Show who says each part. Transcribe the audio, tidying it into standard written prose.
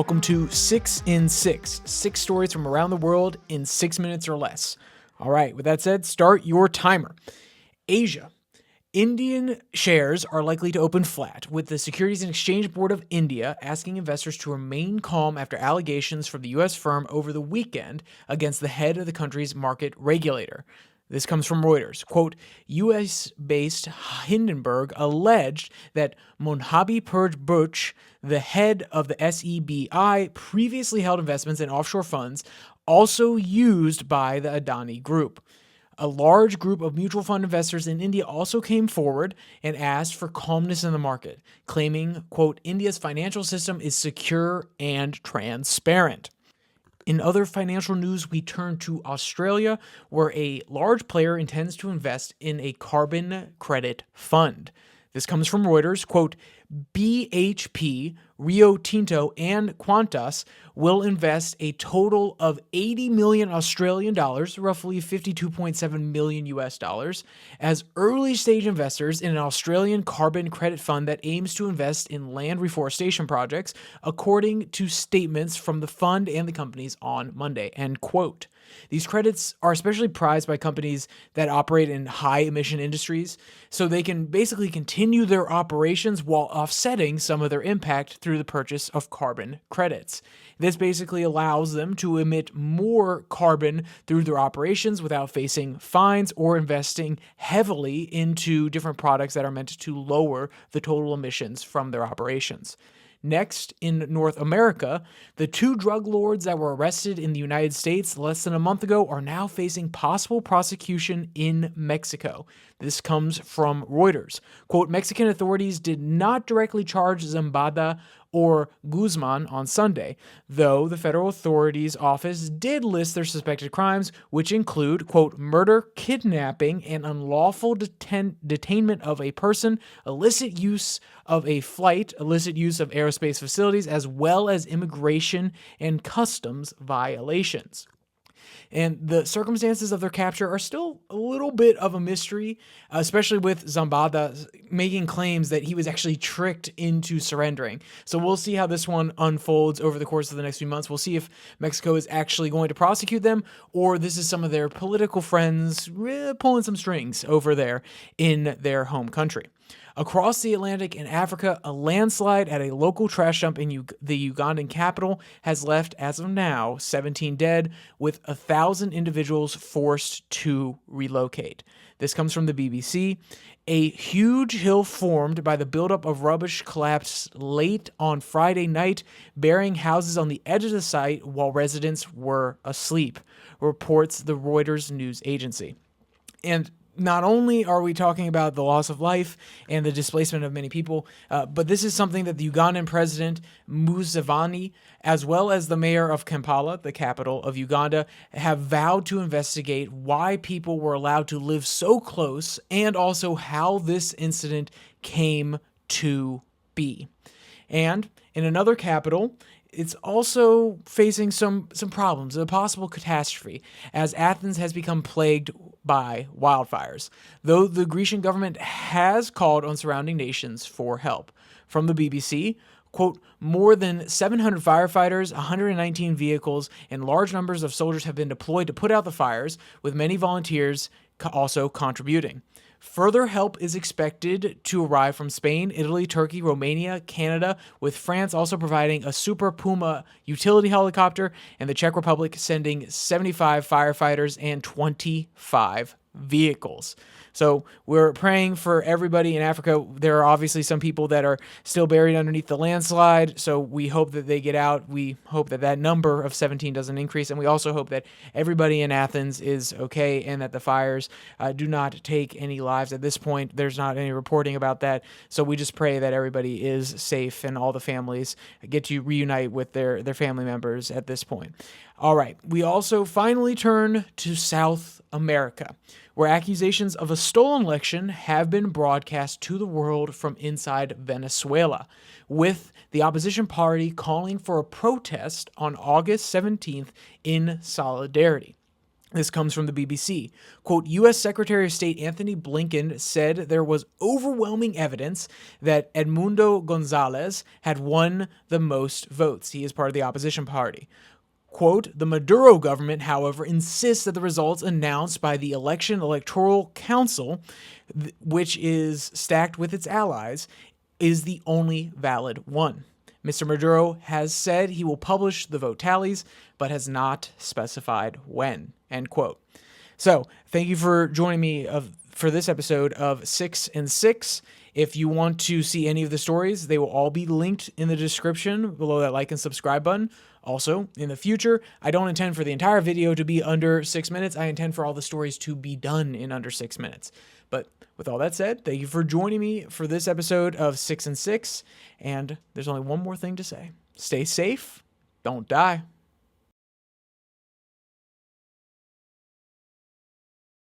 Speaker 1: Welcome to 6 in 6. 6 stories from around the world in 6 minutes or less. All right, with that said, start your timer. Asia. Indian shares are likely to open flat, with the Securities and Exchange Board of India asking investors to remain calm after allegations from the U.S. firm over the weekend against the head of the country's market regulator. This comes from Reuters. Quote, U.S.-based Hindenburg alleged that Monhabi Purj, the head of the SEBI, previously held investments in offshore funds also used by the Adani Group. A large group of mutual fund investors in India also came forward and asked for calmness in the market, claiming, quote, India's financial system is secure and transparent. In other financial news, we turn to Australia, where a large player intends to invest in a carbon credit fund. This comes from Reuters. Quote, BHP, Rio Tinto, and Qantas will invest a total of 80 million Australian dollars, roughly 52.7 million US dollars, as early stage investors in an Australian carbon credit fund that aims to invest in land reforestation projects, according to statements from the fund and the companies on Monday, end quote. These credits are especially prized by companies that operate in high-emission industries, so they can basically continue their operations while offsetting some of their impact through the purchase of carbon credits. This basically allows them to emit more carbon through their operations without facing fines or investing heavily into different products that are meant to lower the total emissions from their operations. Next, in North America, the 2 drug lords that were arrested in the United States less than a month ago are now facing possible prosecution in Mexico. This comes from Reuters. Quote, Mexican authorities did not directly charge Zambada or Guzman on Sunday, though the federal authorities' office did list their suspected crimes, which include, quote, murder, kidnapping, and unlawful detainment of a person, illicit use of a flight, illicit use of aerospace facilities, as well as immigration and customs violations. And the circumstances of their capture are still a little bit of a mystery, especially with Zambada making claims that he was actually tricked into surrendering. So we'll see how this one unfolds over the course of the next few months. We'll see if Mexico is actually going to prosecute them, or this is some of their political friends pulling some strings over there in their home country. Across the Atlantic in Africa, a landslide at a local trash dump in the Ugandan capital has left, as of now, 17 dead, with 1,000 individuals forced to relocate. This comes from the BBC. A huge hill formed by the buildup of rubbish collapsed late on Friday night, burying houses on the edge of the site while residents were asleep, reports the Reuters news agency. And not only are we talking about the loss of life and the displacement of many people, but this is something that the Ugandan president, Museveni, as well as the mayor of Kampala, the capital of Uganda, have vowed to investigate why people were allowed to live so close and also how this incident came to be. And in another capital, it's also facing some problems, a possible catastrophe, as Athens has become plagued by wildfires, though the Grecian government has called on surrounding nations for help. From the BBC, quote, more than 700 firefighters, 119 vehicles, and large numbers of soldiers have been deployed to put out the fires, with many volunteers also contributing. Further help is expected to arrive from Spain, Italy, Turkey, Romania, Canada, with France also providing a Super Puma utility helicopter, and the Czech Republic sending 75 firefighters and 25 vehicles. So we're praying for everybody in Africa. There are obviously some people that are still buried underneath the landslide, so we hope that they get out. We hope that that number of 17 doesn't increase, and we also hope that everybody in Athens is okay and that the fires do not take any lives. At this point, there's not any reporting about that, so we just pray that everybody is safe and all the families get to reunite with their family members at this point. All right, we also finally turn to South America, where accusations of a stolen election have been broadcast to the world from inside Venezuela, with the opposition party calling for a protest on August 17th in solidarity. This comes from the BBC. Quote, U.S. Secretary of State Anthony Blinken said there was overwhelming evidence that Edmundo Gonzalez had won the most votes. He is part of the opposition party. Quote, the Maduro government, however, insists that the results announced by the Election Electoral Council, which is stacked with its allies, is the only valid one. Mr. Maduro has said he will publish the vote tallies, but has not specified when, end quote. So thank you for joining me for this episode of 6 and 6. If you want to see any of the stories, they will all be linked in the description below that like and subscribe button. Also, in the future, I don't intend for the entire video to be under 6 minutes. I intend for all the stories to be done in under 6 minutes. But with all that said, thank you for joining me for this episode of 6 and 6. And there's only one more thing to say. Stay safe. Don't die.